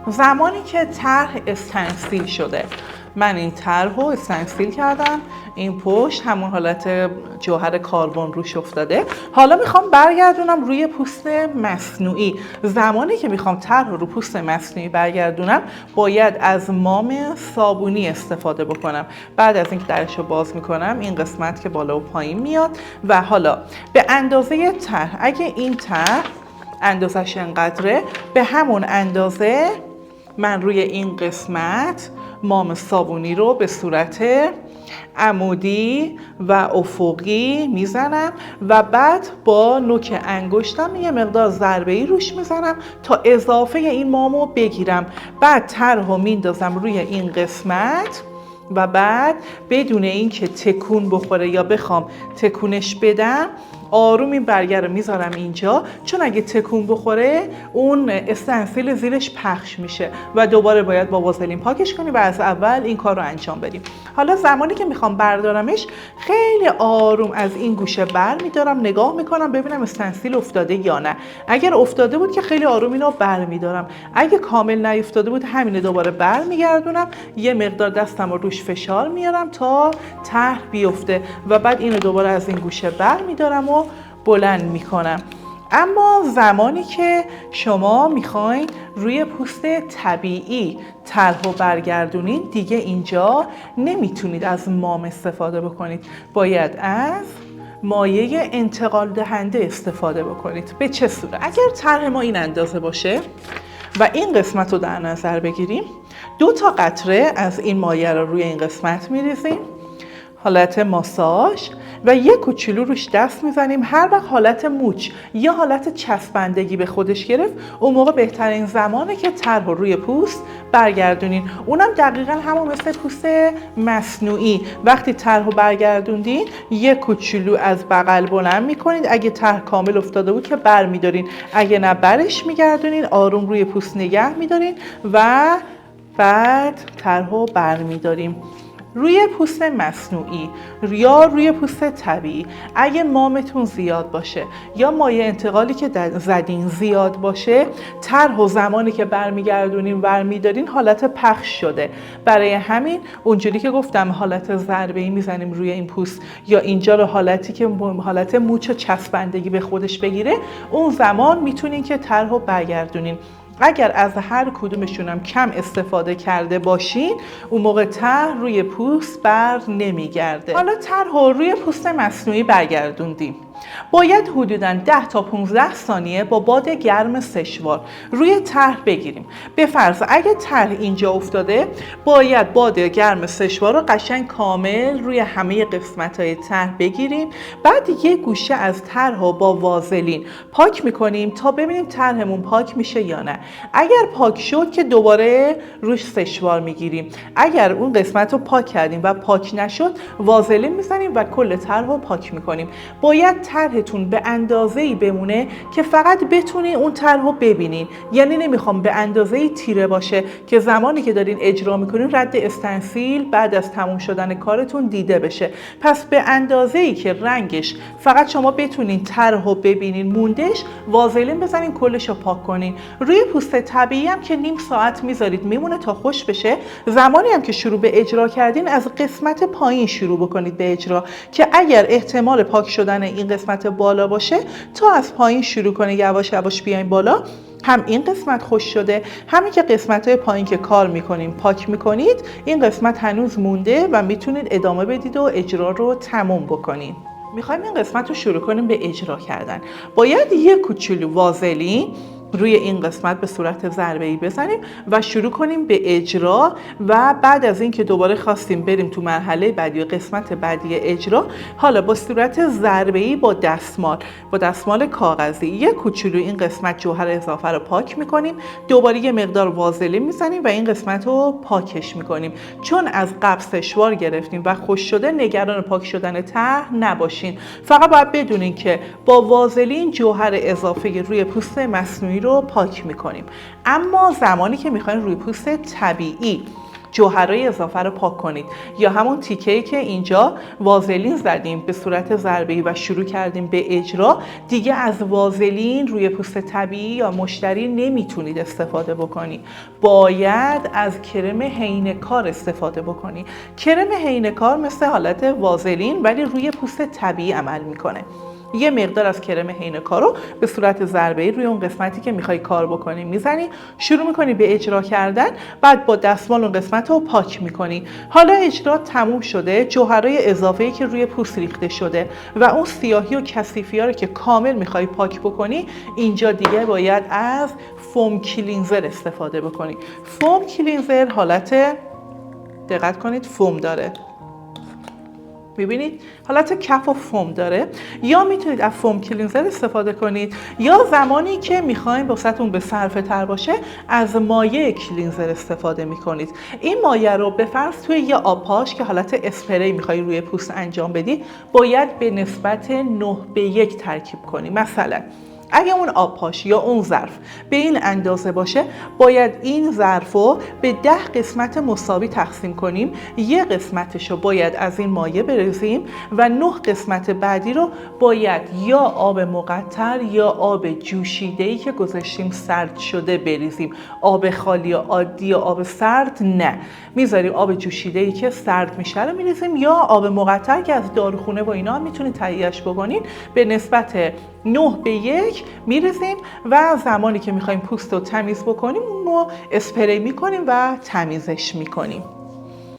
زمانی که طرح استنسیل شده، من این طرح رو استنسیل کردم، این پشت همون حالت جوهر کاربن روش افتاده. حالا میخوام برگردونم روی پوست مصنوعی. زمانی که میخوام طرح رو پوست مصنوعی برگردونم، باید از مام صابونی استفاده بکنم. بعد از اینکه درش رو باز میکنم، این قسمت که بالا و پایین میاد و حالا به اندازه طرح، اگه این طرح اندازش انقدره، به همون اندازه من روی این قسمت مام صابونی رو به صورت عمودی و افقی میزنم و بعد با نوک انگشتم یه مقدار ضربه‌ای روش میزنم تا اضافه این مامو بگیرم. بعد طرح رو میندازم روی این قسمت و بعد بدون اینکه تکون بخوره یا بخوام تکونش بدم، آروم این برگر رو میذارم اینجا، چون اگه تکون بخوره اون استنسیل زیرش پخش میشه و دوباره باید با وازلین پاکش کنی و از اول این کار رو انجام بدیم. حالا زمانی که میخوام بردارمش، خیلی آروم از این گوشه بر میدارم، نگاه میکنم ببینم استنسیل افتاده یا نه. اگر افتاده بود که خیلی آروم اینو بر میدارم، اگه کامل نیفتاده بود همینه دوباره بر میگردونم، یه مقدار دستم رو روش فشار میارم تا طرح بیفته و بعد اینو دوباره از این گوشه بر میدارم و بلند میکنم. اما زمانی که شما میخواین روی پوست طبیعی طرح رو برگردونین، دیگه اینجا نمیتونید از مام استفاده بکنید، باید از مایع انتقال دهنده استفاده بکنید. به چه صورت؟ اگر طرح ما این اندازه باشه و این قسمت رو در نظر بگیریم، 2 تا قطره از این مایع رو روی این قسمت میریزیم، حالت ماساژ، و یک کوچولو روش دست میزنیم. هر وقت حالت موچ یا حالت چسبندگی به خودش گرفت، اون موقع بهترین زمانه که طرح رو روی پوست برگردونین. اونم دقیقا همون مثل پوست مصنوعی، وقتی طرح رو برگردوندین یک کوچولو از بغل بلند میکنید، اگه طرح کامل افتاده بود که بر میدارین، اگه نه برش میگردونین، آروم روی پوست نگه میدارین و بعد طرح رو بر میداریم. روی پوست مصنوعی یا روی پوست طبیعی، اگه مامتون زیاد باشه یا مایع انتقالی که زدین زیاد باشه، طرح و زمانی که برمیگردونین برمیدارین حالت پخش شده. برای همین اونجوری که گفتم حالت ضربه‌ای میزنیم روی این پوست یا اینجا رو حالتی که حالت موچ و چسبندگی به خودش بگیره، اون زمان میتونین که طرح رو برگردونین. اگر از هر کدومشونم کم استفاده کرده باشین، اون موقع طرح روی پوست بر نمیگرده. حالا طرح رو روی پوست مصنوعی برگردوندیم، باید حدوداً 10 تا 15 ثانیه با باد گرم سشوار روی طرح بگیریم. به فرض اگه طرح اینجا افتاده، باید باد گرم سشوار رو قشنگ کامل روی همه قسمت‌های طرح بگیریم. بعد یه گوشه از طرح رو با وازلین پاک می‌کنیم تا ببینیم طرحمون پاک میشه یا نه. اگر پاک شد که دوباره روش سشوار می‌گیریم. اگر اون قسمت رو پاک کردیم و پاک نشد، وازلین می‌زنیم و کل طرح رو پاک می‌کنیم. باید طرحتون به اندازه‌ای بمونه که فقط بتونین اون طرح رو ببینین. یعنی نمیخوام به اندازه‌ای تیره باشه که زمانی که دارین اجرا میکنین رد استنسیل بعد از تموم شدن کارتون دیده بشه. پس به اندازه‌ای که رنگش فقط شما بتونین طرح رو ببینین موندش، وازلین بزنین کلش رو پاک کنین. روی پوست طبیعی هم که نیم ساعت میذارید میمونه تا خوش بشه. زمانی هم که شروع به اجرا کردین، از قسمت پایین شروع بکنید به اجرا که اگر احتمال پاک شدن این قسمت بالا باشه، تا از پایین شروع کنه، یواش یواش بیاین بالا. هم این قسمت خوش شده، همین که قسمت‌های پایین که کار میکنین پاک میکنید، این قسمت هنوز مونده و میتونید ادامه بدید و اجرا رو تموم بکنید. میخوایم این قسمت رو شروع کنیم به اجرا کردن. باید یک کوچولو وازلین روی این قسمت به صورت ضربه‌ای بزنیم و شروع کنیم به اجرا. و بعد از این که دوباره خواستیم بریم تو مرحله بعدی و قسمت بعدی اجرا، حالا با صورت ضربه‌ای با دستمال کاغذی یک کوچولو این قسمت جوهر اضافه رو پاک میکنیم، دوباره یه مقدار وازلین میزنیم و این قسمت رو پاکش میکنیم. چون از قبل سشوار گرفتیم و خوش شده، نگران پاک شدن طرح نباشین. فقط باید بدونین که با وازلین جوهر اضافه روی پوست مصنوعی رو پاک میکنیم. اما زمانی که میخواین روی پوست طبیعی جوهرهای اضافه رو پاک کنید. یا همون تیکه‌ای که اینجا وازلین زدیم به صورت ضربه‌ای و شروع کردیم به اجرا، دیگه از وازلین روی پوست طبیعی یا مشتری نمیتونید استفاده بکنید. باید از کرم حینه‌کار استفاده بکنید. کرم حینه‌کار مثل حالت وازلین ولی روی پوست طبیعی عمل میکنه. یه مقدار از کرم حینه‌کار رو به صورت ضربه‌ای روی اون قسمتی که میخوای کار بکنی میزنی، شروع میکنی به اجرا کردن، بعد با دستمال اون قسمت رو پاک میکنی. حالا اجرا تموم شده، جوهرهای اضافه‌ای که روی پوست ریخته شده و اون سیاهی و کثیفی‌ها رو که کامل میخوای پاک بکنی، اینجا دیگه باید از فوم کلینزر استفاده بکنی. فوم کلینزر حالت، دقت کنید، فوم داره. میبینید حالت کف و فوم داره. یا میتونید از فوم کلینزر استفاده کنید، یا زمانی که میخواین واسهتون به صرفه تر باشه از مایع کلینزر استفاده میکنید. این مایع رو به فرض توی یه آبپاش که حالت اسپری میخوای روی پوست انجام بدی، باید به نسبت 9:1 ترکیب کنی. مثلا اگه اون آبپاش یا اون ظرف به این اندازه باشه، باید این ظرف رو به 10 قسمت مساوی تقسیم کنیم. یه قسمتش رو باید از این مایع بریزیم و 9 قسمت بعدی رو باید یا آب مقطر یا آب جوشیده‌ای که گذاشتیم سرد شده بریزیم. آب خالی یا عادی یا آب سرد نه، میذاریم آب جوشیده‌ای که سرد میشه رو میریزیم، یا آب مقطر که از داروخونه و اینا میتونید تهیه‌اش بکنید. به نسبت 9:1 میریزیم و زمانی که میخوایم پوست رو تمیز بکنیم اون رو اسپری میکنیم و تمیزش میکنیم.